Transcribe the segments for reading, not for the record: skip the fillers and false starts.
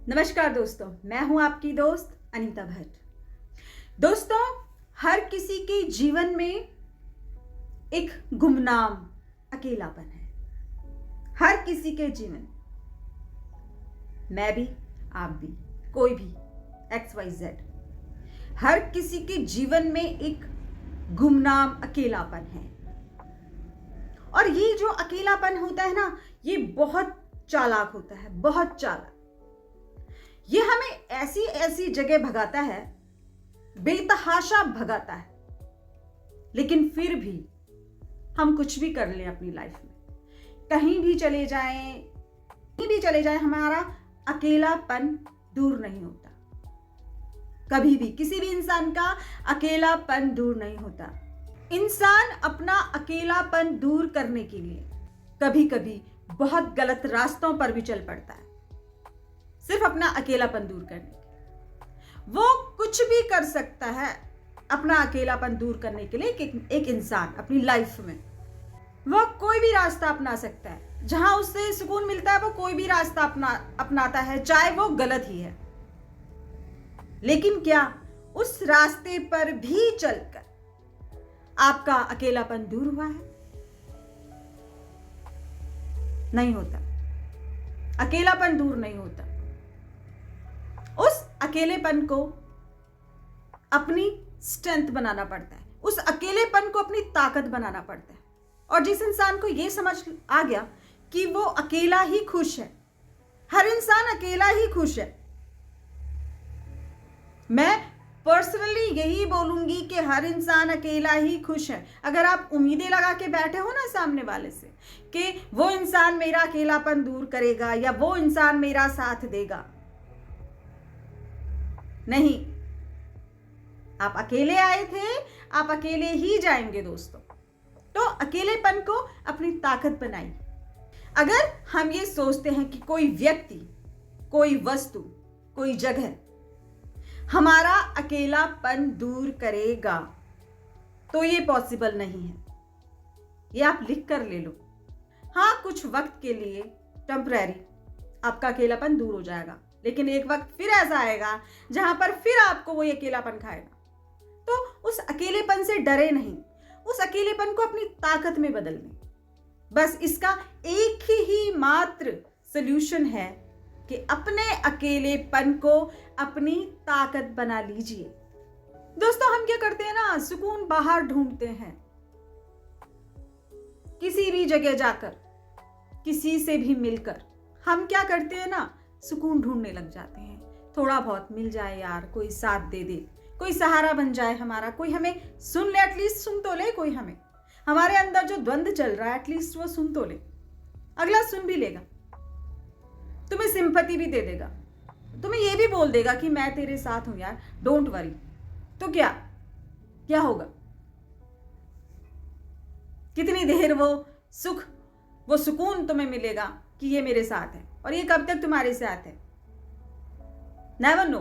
नमस्कार दोस्तों, मैं हूं आपकी दोस्त अनीता भट्ट। दोस्तों, हर किसी के जीवन में एक गुमनाम अकेलापन है। हर किसी के जीवन, मैं भी, आप भी, कोई भी, XYZ, हर किसी के जीवन में एक गुमनाम अकेलापन है। और ये जो अकेलापन होता है ना, ये बहुत चालाक होता है, बहुत चालाक। ये हमें ऐसी ऐसी जगह भगाता है, बेतहाशा भगाता है, लेकिन फिर भी हम कुछ भी कर लें अपनी लाइफ में, कहीं भी चले जाएं, हमारा अकेलापन दूर नहीं होता। कभी भी किसी भी इंसान का अकेलापन दूर नहीं होता। इंसान अपना अकेलापन दूर करने के लिए कभी कभी बहुत गलत रास्तों पर भी चल पड़ता है, सिर्फ अपना अकेलापन दूर करने के। वो कुछ भी कर सकता है अपना अकेलापन दूर करने के लिए। एक इंसान अपनी लाइफ में वो कोई भी रास्ता अपना सकता है, जहां उससे सुकून मिलता है वो कोई भी रास्ता अपनाता है, चाहे वो गलत ही है। लेकिन क्या उस रास्ते पर भी चलकर आपका अकेलापन दूर हुआ है? नहीं होता। अकेलापन दूर नहीं होता। उस अकेलेपन को अपनी स्ट्रेंथ बनाना पड़ता है, उस अकेलेपन को अपनी ताकत बनाना पड़ता है। और जिस इंसान को यह समझ आ गया कि वो अकेला ही खुश है, हर इंसान अकेला ही खुश है। मैं पर्सनली यही बोलूंगी कि हर इंसान अकेला ही खुश है। अगर आप उम्मीदें लगा के बैठे हो ना सामने वाले से कि वो इंसान मेरा अकेलापन दूर करेगा या वो इंसान मेरा साथ देगा, नहीं, आप अकेले आए थे, आप अकेले ही जाएंगे दोस्तों। तो अकेलेपन को अपनी ताकत बनाइए। अगर हम ये सोचते हैं कि कोई व्यक्ति, कोई वस्तु, कोई जगह हमारा अकेलापन दूर करेगा, तो ये पॉसिबल नहीं है। ये आप लिख कर ले लो। हाँ, कुछ वक्त के लिए टेम्पररी आपका अकेलापन दूर हो जाएगा, लेकिन एक वक्त फिर ऐसा आएगा जहां पर फिर आपको वो अकेलापन खाएगा। तो उस अकेलेपन से डरे नहीं, उस अकेलेपन को अपनी ताकत में बदल लें। बस इसका एक ही मात्र सल्यूशन है कि अपने अकेलेपन को अपनी ताकत बना लीजिए। दोस्तों, हम क्या करते हैं ना, सुकून बाहर ढूंढते हैं। किसी भी जगह जाकर, किसी से भी मिलकर हम क्या करते हैं ना, सुकून ढूंढने लग जाते हैं। थोड़ा बहुत मिल जाए यार, कोई साथ दे दे, कोई सहारा बन जाए हमारा, कोई हमें सुन ले, एटलीस्ट सुन तो ले। कोई हमें, हमारे अंदर जो द्वंद्व चल रहा है एटलीस्ट वो सुन तो ले। अगला सुन भी लेगा, तुम्हें सिंपैथी भी दे देगा, तुम्हें ये भी बोल देगा कि मैं तेरे साथ हूं यार, डोंट वरी। तो क्या होगा? कितनी देर वो सुख, वो सुकून तुम्हें मिलेगा कि ये मेरे साथ है। और ये कब तक तुम्हारे साथ है? Never know.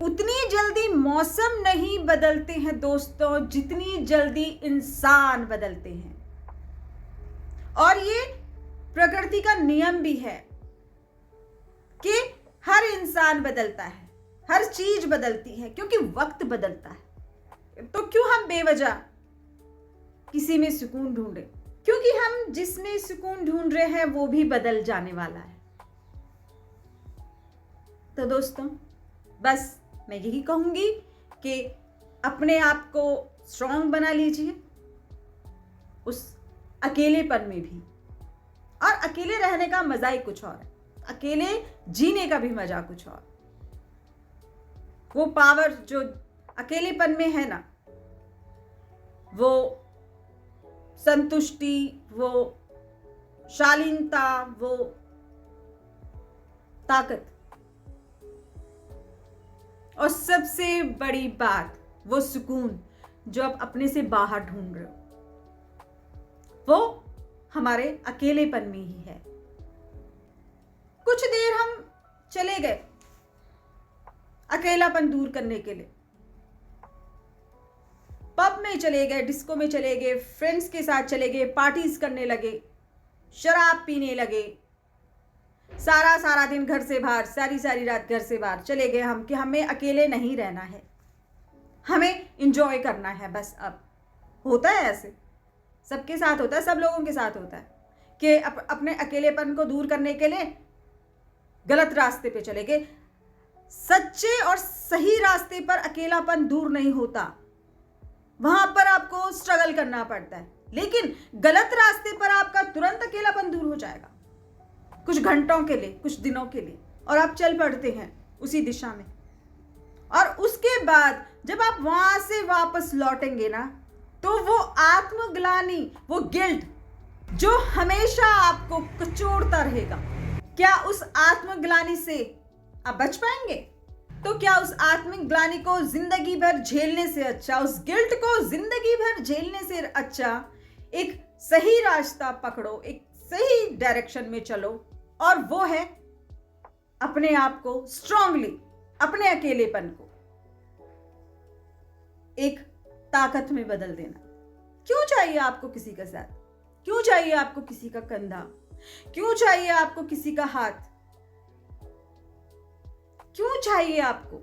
उतनी जल्दी मौसम नहीं बदलते हैं दोस्तों, जितनी जल्दी इंसान बदलते हैं। और ये प्रकृति का नियम भी है कि हर इंसान बदलता है, हर चीज बदलती है, क्योंकि वक्त बदलता है। तो क्यों हम बेवजह किसी में सुकून ढूंढे? क्योंकि हम जिसमें सुकून ढूंढ रहे हैं वो भी बदल जाने वाला है। तो दोस्तों, बस मैं यही कहूंगी कि अपने आप को स्ट्रांग बना लीजिए उस अकेलेपन में भी। और अकेले रहने का मजा ही कुछ और है, अकेले जीने का भी मजा कुछ और। वो पावर जो अकेलेपन में है ना, वो संतुष्टि, वो शालीनता, वो ताकत, और सबसे बड़ी बात वो सुकून जो आप अपने से बाहर ढूंढ रहे हो, वो हमारे अकेलेपन में ही है। कुछ देर हम चले गए अकेलापन दूर करने के लिए, पब में चले गए, डिस्को में चले गए, फ्रेंड्स के साथ चले गए, पार्टीज करने लगे, शराब पीने लगे, सारा सारा दिन घर से बाहर, सारी सारी रात घर से बाहर चले गए हम कि हमें अकेले नहीं रहना है, हमें इंजॉय करना है बस। अब होता है ऐसे, सबके साथ होता है, सब लोगों के साथ होता है कि अपने अकेलेपन को दूर करने के लिए गलत रास्ते पे चले गए। सच्चे और सही रास्ते पर अकेलापन दूर नहीं होता, वहां पर आपको स्ट्रगल करना पड़ता है। लेकिन गलत रास्ते पर आपका तुरंत अकेलापन दूर हो जाएगा, कुछ घंटों के लिए, कुछ दिनों के लिए, और आप चल पड़ते हैं उसी दिशा में। और उसके बाद जब आप वहां से वापस लौटेंगे ना, तो वो आत्मग्लानि, वो गिल्ट जो हमेशा आपको कचोड़ता रहेगा, क्या उस आत्मग्लानि से आप बच पाएंगे? तो क्या उस आत्मग्लानि को जिंदगी भर झेलने से अच्छा, उस गिल्ट को जिंदगी भर झेलने से अच्छा एक सही रास्ता पकड़ो, एक सही डायरेक्शन में चलो, और वो है अपने आप को स्ट्रांगली, अपने अकेलेपन को एक ताकत में बदल देना। क्यों चाहिए आपको किसी का साथ? क्यों चाहिए आपको किसी का कंधा? क्यों चाहिए आपको किसी का हाथ? क्यों चाहिए आपको?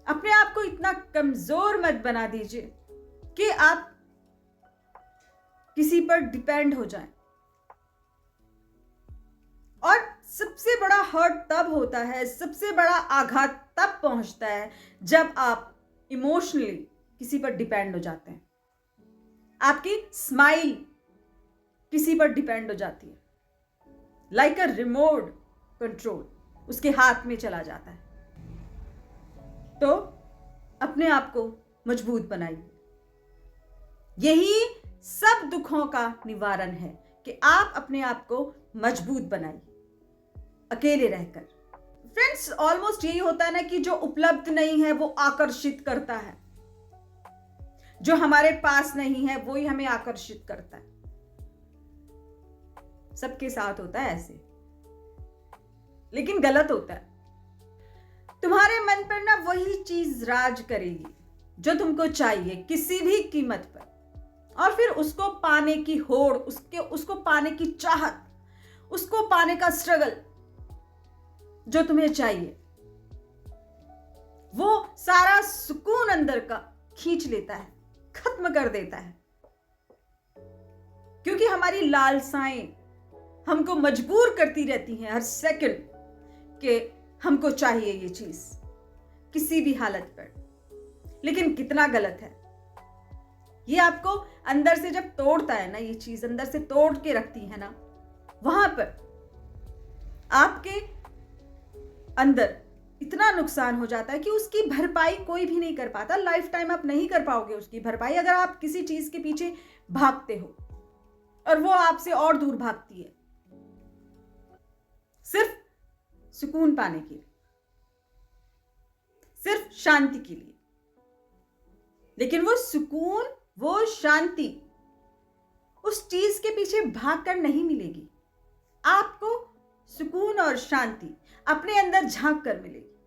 अपने आप को इतना कमजोर मत बना दीजिए कि आप किसी पर डिपेंड हो जाएं। और सबसे बड़ा हर्ट तब होता है, सबसे बड़ा आघात तब पहुंचता है जब आप इमोशनली किसी पर डिपेंड हो जाते हैं। आपकी स्माइल किसी पर डिपेंड हो जाती है, लाइक अ रिमोट कंट्रोल उसके हाथ में चला जाता है। तो अपने आप को मजबूत बनाइए। यही सब दुखों का निवारण है कि आप अपने आप को मजबूत बनाइए अकेले रहकर। फ्रेंड्स, ऑलमोस्ट यही होता है ना कि जो उपलब्ध नहीं है वो आकर्षित करता है, जो हमारे पास नहीं है वो ही हमें आकर्षित करता है। सबके साथ होता है ऐसे, लेकिन गलत होता है। तुम्हारे मन पर ना वही चीज राज करेगी जो तुमको चाहिए किसी भी कीमत पर, और फिर उसको पाने की होड़, उसको पाने की चाहत, उसको पाने का स्ट्रगल जो तुम्हें चाहिए, वो सारा सुकून अंदर का खींच लेता है, खत्म कर देता है। क्योंकि हमारी लालसाएं हमको मजबूर करती रहती हैं हर सेकंड कि हमको चाहिए ये चीज किसी भी हालत पर। लेकिन कितना गलत है ये। आपको अंदर से जब तोड़ता है ना, ये चीज अंदर से तोड़ के रखती है ना, वहां पर आपके अंदर इतना नुकसान हो जाता है कि उसकी भरपाई कोई भी नहीं कर पाता। लाइफ टाइम आप नहीं कर पाओगे उसकी भरपाई, अगर आप किसी चीज के पीछे भागते हो और वो आपसे और दूर भागती है सिर्फ सुकून पाने के लिए, सिर्फ शांति के लिए। लेकिन वो सुकून, वो शांति उस चीज के पीछे भागकर नहीं मिलेगी। आपको सुकून और शांति अपने अंदर झांक कर मिलेगी।